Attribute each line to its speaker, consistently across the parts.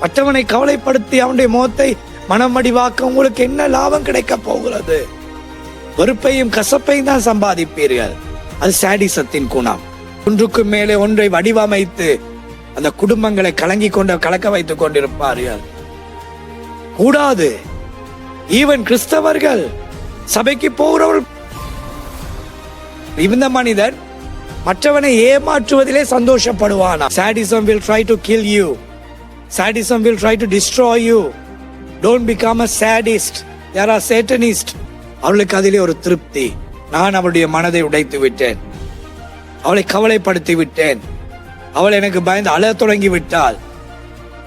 Speaker 1: மற்றவனை கவலைப்படுத்தி அவனுடைய முகத்தை மனமடிவாக்க உங்களுக்கு என்ன லாபம் கிடைக்க போகிறது? வெறுப்பையும் கசப்பையும் தான் சம்பாதிப்பீர்கள். அது சாடிசத்தின் குணம். ஒன்றுக்கு மேலே ஒன்றை வடிவமைத்து அந்த குடும்பங்களை கலக்க வைத்துக் கொண்டிருப்பார்கள். கூடாது. ஈவன் கிறிஸ்தவர்கள், சபைக்கு போகிறவர்கள், இந்த மனிதன் மற்றவனை ஏமாற்றுவதிலே சந்தோஷப்படுவானா? Sadism will try to kill you. Sadism will try to destroy you. Don't become a sadist. There are Satanists. அவளுக்கு அதிலே ஒரு திருப்தி. நான் அவளுடைய மனதை உடைத்து விட்டேன், அவளை கவலைப்படுத்தி விட்டேன், அவள் எனக்கு பயந்து அழ தொடங்கி விட்டாள்.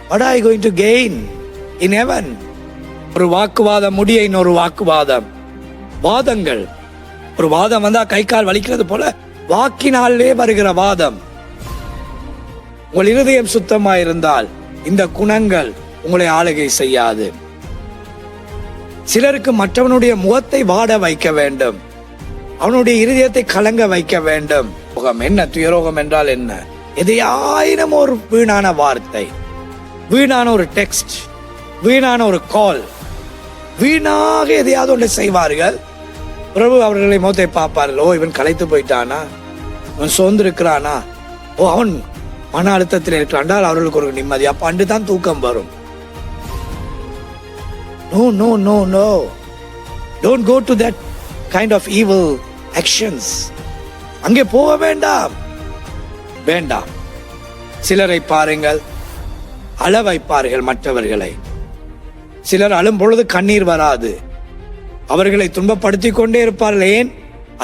Speaker 1: What are you going to gain in heaven? ஒரு வாக்குவாதம் முடிய இன்னொரு வாக்குவாதம். வாதங்கள். ஒரு வாதம் வந்தா கை கால் வலிக்கிறது போல வாக்கினாலே வருகிற வாதம். உங்கள் இருதயம் சுத்தமாயிருந்தால் இந்த குணங்கள் உங்களை ஆளுகை செய்யாது. சிலருக்கு மற்றவனுடைய முகத்தை வாட வைக்க வேண்டும், அவனுடைய இருதயத்தை கலங்க வைக்க வேண்டும். என்ன துயரோகம் என்றால் என்ன? எதையாயினும் ஒரு வீணான வார்த்தை, வீணான ஒரு டெக்ஸ்ட், வீணான ஒரு கால், வீணாக எதையாவது ஒன்றை செய்வார்கள். பிரபு அவர்களை முகத்தை பார்ப்பார்கள். ஓ, இவன் களைத்து போயிட்டானா, இவன் சோர்ந்திருக்கிறானா, ஓ அவன் மன அழுத்தத்தில் இருக்கிறான், அவர்களுக்கு ஒரு நிம்மதி. அப்ப அன்று தான் தூக்கம் வரும். No, no, no, no. Don't go to that kind of evil actions. அங்கே போக வேண்டாம், வேண்டாம். சிலரை பாருங்கள், அழ வைப்பார்கள் மற்றவர்களை. சிலர் அழும் பொழுது கண்ணீர் வராது, அவர்களை துன்பப்படுத்தி கொண்டே இருப்பார்கள். ஏன்?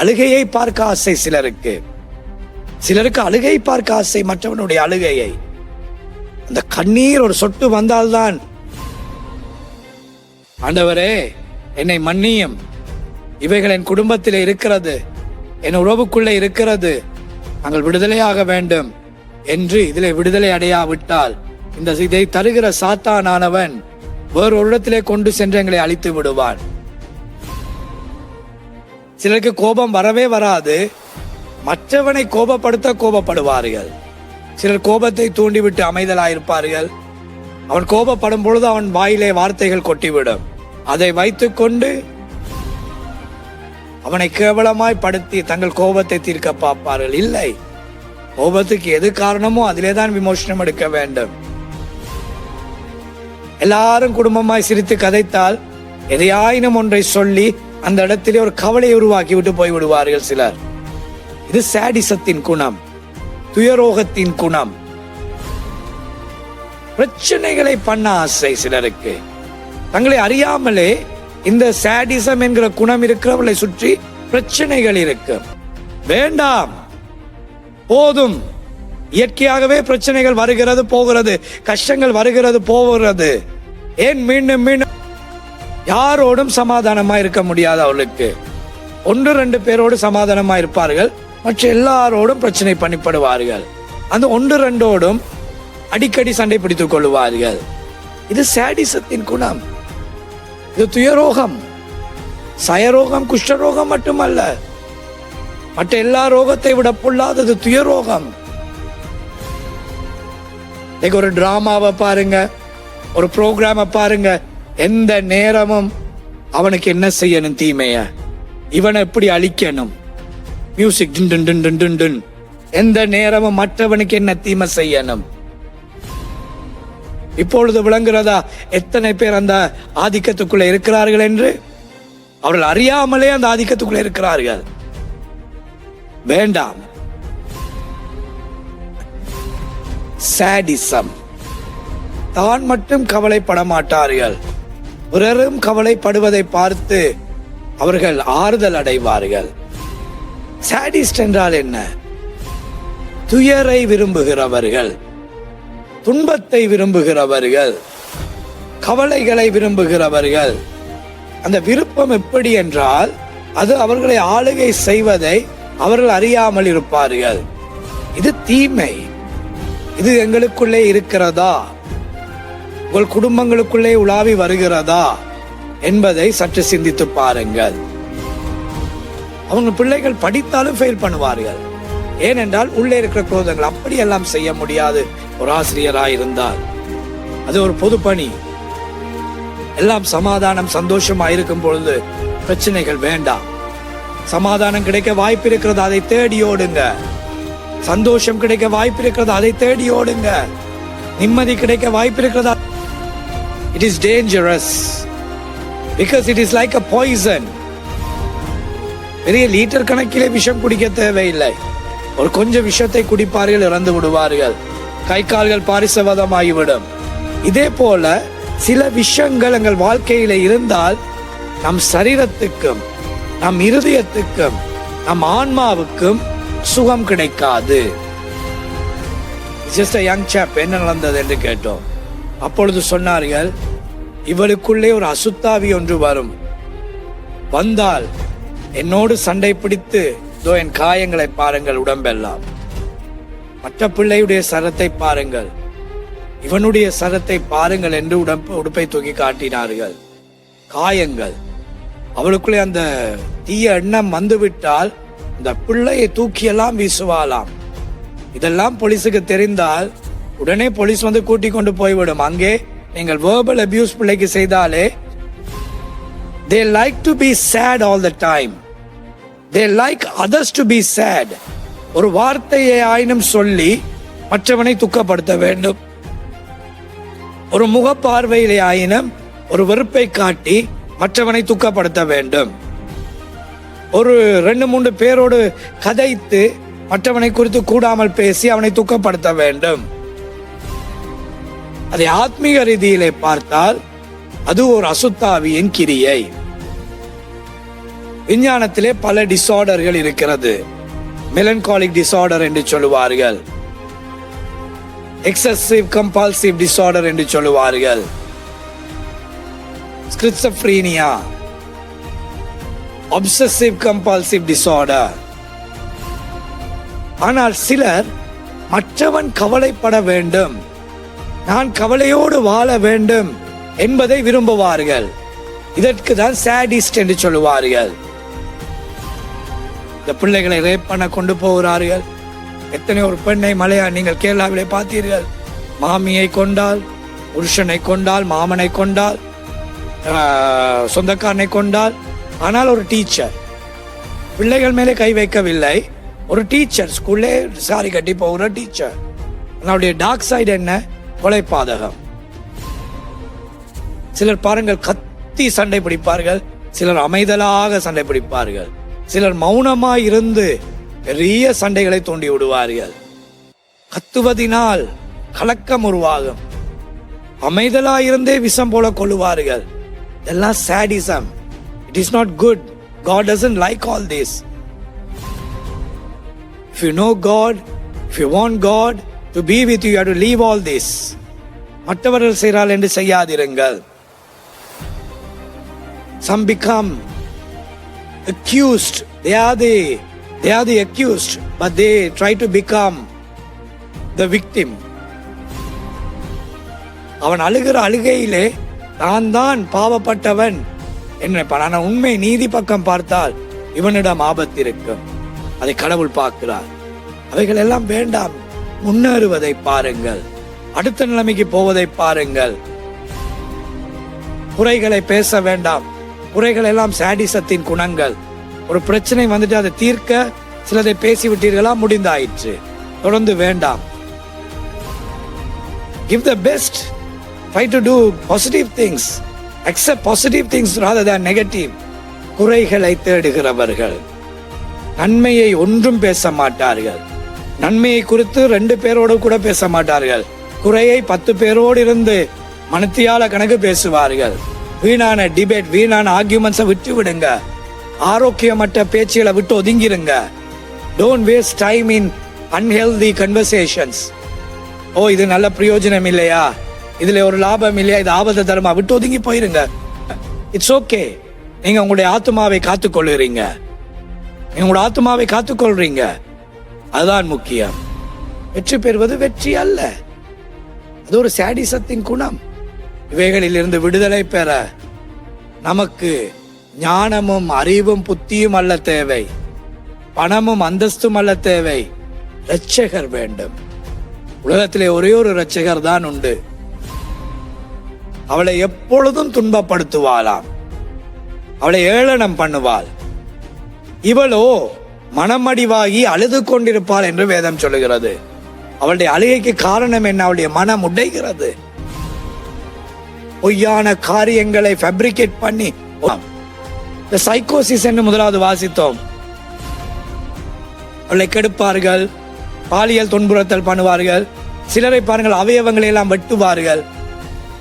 Speaker 1: அழுகையை பார்க்க ஆசை சிலருக்கு. சிலருக்கு அழுகை பார்க்க ஆசை, மற்றவனுடைய அழுகையை. அந்த கண்ணீர் ஒரு சொட்டு வந்தால்தான், ஆண்டவரே என்னை மன்னியும், இவைகள் என் குடும்பத்தில் இருக்கிறது, என் உறவுக்குள்ளே இருக்கிறது, நாங்கள் விடுதலையாக வேண்டும் என்று இதிலே விடுதலை அடையாவிட்டால் இதை தருகிற சாத்தானானவன் வேறு ஒரு இடத்திலே கொண்டு சென்று எங்களை அழித்து விடுவான். சிலருக்கு கோபம் வரவே வராது, மற்றவனை கோபப்படுவார்கள். சிலர் கோபத்தை தூண்டிவிட்டு அமைதலாயிருப்பார்கள். அவன் கோபப்படும் பொழுது அவன் வாயிலே வார்த்தைகள் கொட்டிவிடும். அதை வைத்துக் கொண்டு அவனை கேவலமாய் படுத்தி தங்கள் கோபத்தை தீர்க்க பார்ப்பார்கள். இல்லை, கோபத்துக்கு எது காரணமோ அதிலேதான் விமோசனம் எடுக்க வேண்டும். எல்லாரும் குடும்பமாய் சிரித்து கதைத்தால் எதையாயினும் ஒன்றை சொல்லி அந்த இடத்திலே ஒரு கவலையை உருவாக்கி விட்டு போய் விடுவார்கள் சிலர். இது சாடிசத்தின் குணம், துயரோகத்தின் குணம். பிரச்சனைகளை பண்ண ஆசை சிலருக்கு. தங்களை அறியாமலே இந்த சாடிசம் என்கிற குணம் இருக்கிறவர்களை சுற்றி பிரச்சனைகள் இருக்கு. வேண்டாம், போதும். இயற்கையாகவே பிரச்சனைகள் வருகிறது போகிறது, கஷ்டங்கள் வருகிறது போகிறது. ஏன் மீண்டும் மீண்டும்? யாரோடும் சமாதானமா இருக்க முடியாது அவர்களுக்கு. 1-2 பேரோடு சமாதானமா இருப்பார்கள், மற்ற எல்லாரோடும் பிரச்சனை பண்ணிப்படுவார்கள். அந்த 1-2ஓடும் அடிக்கடி சண்டை பிடித்துக் கொள்வார்கள். இது சாடிசத்தின் குணம். இது துயரோகம். சயரோகம், குஷ்டரோகம் மட்டுமல்ல, மற்ற எல்லா ரோகத்தை விட பொல்லாதது துயரோகம். ஒரு டிராமாவை பாருங்க, ஒரு ப்ரோக்ராம பாருங்க, எந்த நேரமும் அவனுக்கு என்ன செய்யணும் தீமைய, இவனை எப்படி அழிக்கணும், மியூசிக் எந்த நேரமும் மற்றவனுக்கு என்ன தீமை செய்யணும். இப்பொழுது விளங்குகிறதா எத்தனை பேர் அந்த ஆதிக்கத்துக்குள்ள இருக்கிறார்கள் என்று? அவர்கள் அறியாமலே அந்த ஆதிக்கத்துக்குள்ள இருக்கிறார்கள். வேண்டாம். சாடிசம். தான் மட்டும் கவலைப்பட மாட்டார்கள், பிறரும் கவலைப்படுவதை பார்த்து அவர்கள் ஆறுதல் அடைவார்கள். சாடிஸ்ட் என்றால் என்ன? துயரை விரும்புகிறவர்கள், துன்பத்தை விரும்புகிறவர்கள், கவலைகளை விரும்புகிறவர்கள். அந்த விருப்பம் எப்படி என்றால், அது அவர்களை ஆளுகை செய்வதை அவர்கள் அறியாமல் இருப்பார்கள். இது தீமை. இது எங்களுக்குள்ளே இருக்கிறதா, உங்கள் குடும்பங்களுக்குள்ளே உலாவி வருகிறதா என்பதை சற்று சிந்தித்து பாருங்கள். அவங்க பிள்ளைகள் படித்தாலும் ஃபெயில் பண்ணுவார்கள். ஏனென்றால் உள்ளே இருக்கிற குரோதங்கள். அப்படியெல்லாம் செய்ய முடியாது ஒரு ஆசிரியராக இருந்தால். அது ஒரு பொது பணி. எல்லாம் சமாதானம் சந்தோஷமா இருக்கும் பொழுது பிரச்சனைகள் வேண்டாம். சமாதானம் கிடைக்க வாய்ப்பு இருக்கிறது, அதை தேடி ஓடுங்க. சந்தோஷம் கிடைக்க வாய்ப்பு இருக்கிறது, அதை தேடி ஓடுங்க. நிம்மதி கிடைக்க வாய்ப்பு இருக்கிறதா? It is dangerous because it is like a poison. பெரிய லீட்டர் கணக்கிலே விஷம் குடிக்க தேவையில்லை. ஒரு கொஞ்சம் விஷத்தை குடிப்பார்கள், இறந்து விடுவார்கள், கை கால்கள் பாரிசவதமாகிவிடும். இதே போல சில விஷயங்கள் எங்கள் வாழ்க்கையில இருந்தால் நம் சரீரத்துக்கும் நம் இருதயத்துக்கும் நம் ஆன்மாவுக்கும் சுகம் கிடைக்காது. ஜஸ்ட் யங் சாப் என்ன நடந்தது என்று கேட்டோம். அப்பொழுது சொன்னார்கள், இவளுக்குள்ளே ஒரு அசுத்தாவி ஒன்று வரும், வந்தால் என்னோடு சண்டை பிடித்து என் காயங்களை பாருங்கள், உடம்பெல்லாம். மற்ற பிள்ளையுடைய சரத்தை பாருங்கள், இவனுடைய சரத்தை பாருங்கள் என்று உடுப்பை தூக்கி காட்டினார்கள். காயங்கள். அவளுக்குள்ளே அந்த தீய எண்ணம் வந்துவிட்டால் இந்த பிள்ளையை தூக்கியெல்லாம் வீசுவாளாம். இதெல்லாம் போலீஸுக்கு தெரிந்தால் உடனே போலீஸ் வந்து கூட்டி கொண்டு போய்விடும். அங்கே நீங்கள் verbal abuse பிள்ளைக்கு செய்தாலே they like to be sad all the time. They like others to be sad. ஒரு வார்த்தையை ஆயினும் சொல்லி மற்றவனை துக்கப்படுத்த வேண்டும். ஒரு முகப்பார்வையிலே ஆயினும் ஒரு வெறுப்பை காட்டி மற்றவனை துக்கப்படுத்த வேண்டும். ஒரு 2-3 பேரோடு கதைத்து மற்றவனை குறித்து கூடாமல் பேசி அவனை துக்கப்படுத்த வேண்டும். அதை ஆத்மீக ரீதியிலே பார்த்தால் அது ஒரு அசுத்தாவியின் கிரியை. விஞ்ஞானத்திலே பல டிசார்டர்கள் இருக்கிறது. மெலன்காலிக் டிசார்டர் என்று சொல்லுவார்கள், எக்ஸசிவ் கம்பல்சிவ் டிசார்டர் என்று சொல்லுவார்கள், ஸ்கிசோஃப்ரீனியா, obsessive compulsive disorder. ஆனால் சிலர் மற்றவன் கவலைப்பட வேண்டும், நான் கவலையோடு வாழ வேண்டும் என்பதை விரும்புவார்கள். இதற்கு தான் சாடிஸ்ட் என்று சொல்லுவார்கள். இந்த பிள்ளைகளை ரேப் பண்ண கொண்டு போகிறார்கள். எத்தனை ஒரு பெண்ணை மலையா நீங்கள் கேரளாவிலே பார்த்தீர்கள். மாமியை கொண்டால், புருஷனை கொண்டால், மாமனை கொண்டால், சொந்தக்காரனை கொண்டால். ஆனால் ஒரு டீச்சர் பிள்ளைகள் மேலே கை வைக்கவில்லை. ஒரு டீச்சர், ஸ்கூல்லே சாரி கட்டி போகிற டீச்சர். அதனுடைய டார்க் சைடு என்ன? கொலை பாதகம். சிலர் பாருங்கள், கத்தி சண்டை பிடிப்பார்கள், சிலர் அமைதலாக சண்டை பிடிப்பார்கள், சிலர் மௌனமாய் இருந்து பெரிய சண்டைகளை தூண்டி விடுவார்கள். கத்துவதினால் கலக்கம் உருவாகும். அமைதலாயிருந்தே விஷம் போல கொள்ளுவார்கள். இதெல்லாம் sadism. It is not good. God doesn't like all this. If you know God, if you want God to be with you, you have to leave all this. மற்றவர்கள் செய்கிறாள் என்று செய்யாதிருங்கள். Some become accused. They are the accused, but they try to become the victim. அவன் அழுகிற அழுகையிலே நான் தான் பாவப்பட்டவன் என்ன. உண்மை நீதி பக்கம் பார்த்தால் இவனிடம் ஆபத்து இருக்கும். அதை கடவுள் பார்க்கிறார். அவைகள் எல்லாம் வேண்டாம். முன்னேறுவதை பாருங்கள், அடுத்த நிலைமைக்கு போவதை பாருங்கள். குறைகளை பேச வேண்டாம். குறைகள் எல்லாம் சாடிசத்தின் குணங்கள். ஒரு பிரச்சனை வந்துட்டு அதை தீர்க்க சிலதை பேசிவிட்டீர்களா, முடிந்தாயிற்று, தொடர்ந்து வேண்டாம். Give the best. Try to do positive things. Accept positive things rather than negative. குறைகளை தேடுகிறவர்கள் நன்மையை ஒன்றும் பேச மாட்டார்கள். நன்மையை குறித்து 2 பேரோடு கூட பேச மாட்டார்கள். குறையை 10 பேரோடு இருந்து மனத்தியால கணக்கு பேசுவார்கள். வீணான டிபேட், வீணான ஆர்கியூமெண்ட்ஸை விட்டு விடுங்க. ஆரோக்கியமற்ற பேச்சுகளை விட்டு ஒதுங்கிருங்க. Don't waste time in unhealthy conversations. ஓ, இது நல்ல பிரயோஜனம் இல்லையா, இதுல ஒரு லாபம் இல்லையா, இது ஆபத்து தருமா, விட்டு ஒதுங்கி போயிருங்க. It's okay. நீங்க உங்களுடைய ஆத்மாவை காத்துக்கொள்ளுறீங்க, நீங்க உங்களுடைய ஆத்மாவை காத்துக்கொள்றீங்க, அதுதான் முக்கியம். வெற்றி பெறுவது வெற்றி அல்ல, அது ஒரு சாடிசத்தின் குணம். இவைகளில் இருந்து விடுதலை பெற நமக்கு ஞானமும் அறிவும் புத்தியும் அல்ல தேவை, பணமும் அந்தஸ்தும் அல்ல தேவை, இரட்சகர் வேண்டும். உலகத்திலே ஒரே ஒரு இரட்சகர் தான் உண்டு. அவளை எப்பொழுதும் துன்பப்படுத்துவாளாம், அவளை ஏளனம் பண்ணுவாள். இவளோ மனமடிவாகி அழுது கொண்டிருப்பாள் என்று வேதம் சொல்லுகிறது. அவளுடைய அழுகைக்கு காரணம் என்ன? அவளுடைய மனம் உடைகிறது. பொய்யான காரியங்களை ஃபேப்ரிகேட் பண்ணி, இந்த சைக்கோசிஸ் என்று முதலாவது வாசித்தோம். அவளை கெடுப்பார்கள், பாலியல் துன்புறுத்தல் பண்ணுவார்கள். சிலரை பாருங்கள், அவயவங்களை எல்லாம் வெட்டுவார்கள்.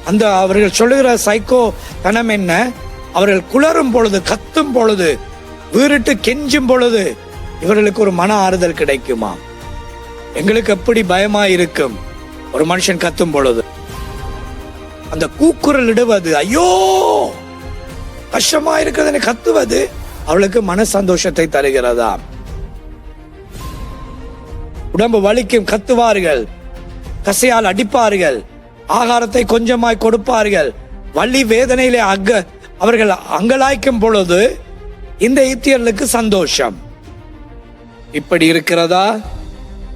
Speaker 1: அந்த அவர்கள் சொல்லுகிற சைக்கோ தனம் என்ன? அவர்கள் குளறும் பொழுது, கத்தும் பொழுது, வீறிட்டு கெஞ்சும் பொழுது இவர்களுக்கு ஒரு மன ஆறுதல் கிடைக்குமா? எங்களுக்கு எப்படி பயமா இருக்கும் ஒரு மனுஷன் கத்தும் பொழுது. அந்த கூக்குரல் இடுவது, ஐயோ கஷ்டமா இருக்கிறது கத்துவது அவளுக்கு மன சந்தோஷத்தை தருகிறதா? உடம்பு வலிக்கும், கத்துவார்கள், கசையால் அடிப்பார்கள், ஆகாரத்தை கொஞ்சமாய் கொடுப்பார்கள். வலி வேதனையிலே அவர்கள் அங்கலாய்க்கும் பொழுது இந்த எத்தியர்களுக்கு சந்தோஷம். இப்படி இருக்கிறதா?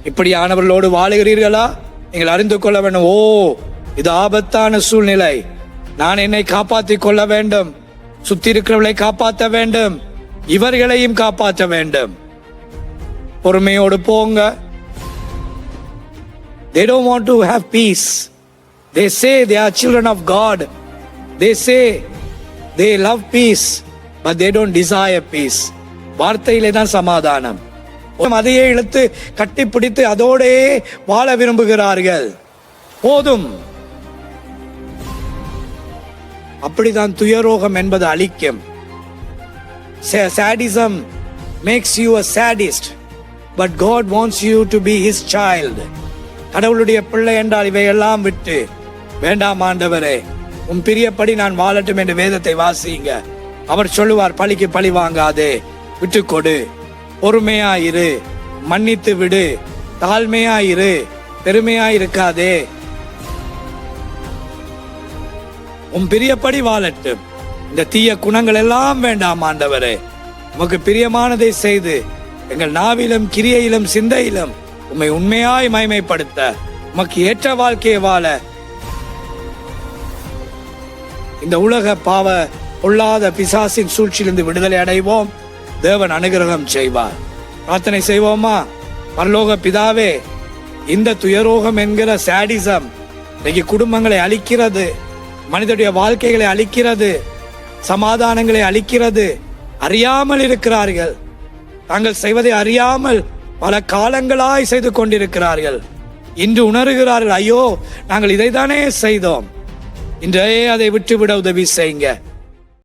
Speaker 1: இப்படியானவர்களோடு வாழுகிறீர்களா? நீங்கள் அறிந்து கொள்ள வேண்டும். ஓ, இது ஆபத்தான சூழ்நிலை. நான் என்னை காப்பாற்றிக் கொள்ள வேண்டும், சுத்தி இருக்கிறவர்களை காப்பாற்ற வேண்டும், இவர்களையும் காப்பாற்ற வேண்டும். பொறுமையோடு போங்க. They don't want to have peace. They say they are children of God. They say they love peace, but they don't desire peace. வார்த்தையிலே தான் சமாதானம். அதையே இழுத்து கட்டி பிடித்து அதோடே வாழ விரும்புகிறார்கள். போதும். அப்படிதான் துயரோகம் என்பது அழிக்கும். Sadism makes you a sadist, but God wants you to be His child. கடவுளுடைய பிள்ளை என்றால் இவையெல்லாம் விட்டு, வேண்டாம் ஆண்டவரே, உன் பிரியப்படி நான் வாழட்டும் என்று வேதத்தை வாசிங்க. அவர் சொல்லுவார், பழிக்கு பழி வாங்காதே, விட்டு கொடு, பொறுமையாயிரு, மன்னித்து விடு, தாழ்மையாயிரு, பெருமையாயிருக்காதே, உன் பிரியப்படி வாழட்டும். இந்த தீய குணங்கள் எல்லாம் வேண்டாம் ஆண்டவரே, உமக்கு பிரியமானதை செய்து எங்கள் நாவிலும் கிரியையிலும் சிந்தையிலும் உம்மை உண்மையாய் மகிமைப்படுத்த, உமக்கு ஏற்ற வாழ்க்கையை வாழ, இந்த உலக பாவ பொல்லாத பிசாசின் சூழ்ச்சியிலிருந்து விடுதலை அடைவோம். தேவன் அனுகிரகம் செய்வார். பிரார்த்தனை செய்வோமா? பரலோக பிதாவே, இந்த துயரோகம் என்கிற சாடிசம் இன்னைக்கு குடும்பங்களை அழிக்கிறது, மனிதனுடைய வாழ்க்கைகளை அழிக்கிறது, சமாதானங்களை அழிக்கிறது. அறியாமல் இருக்கிறார்கள், தாங்கள் செய்வதை அறியாமல் பல காலங்களாய் செய்து கொண்டிருக்கிறார்கள். இன்று உணர்கிறார்கள், ஐயோ நாங்கள் இதைத்தானே செய்தோம், இன்றையே அதை விட்டுவிட உதவி செய்யுங்க.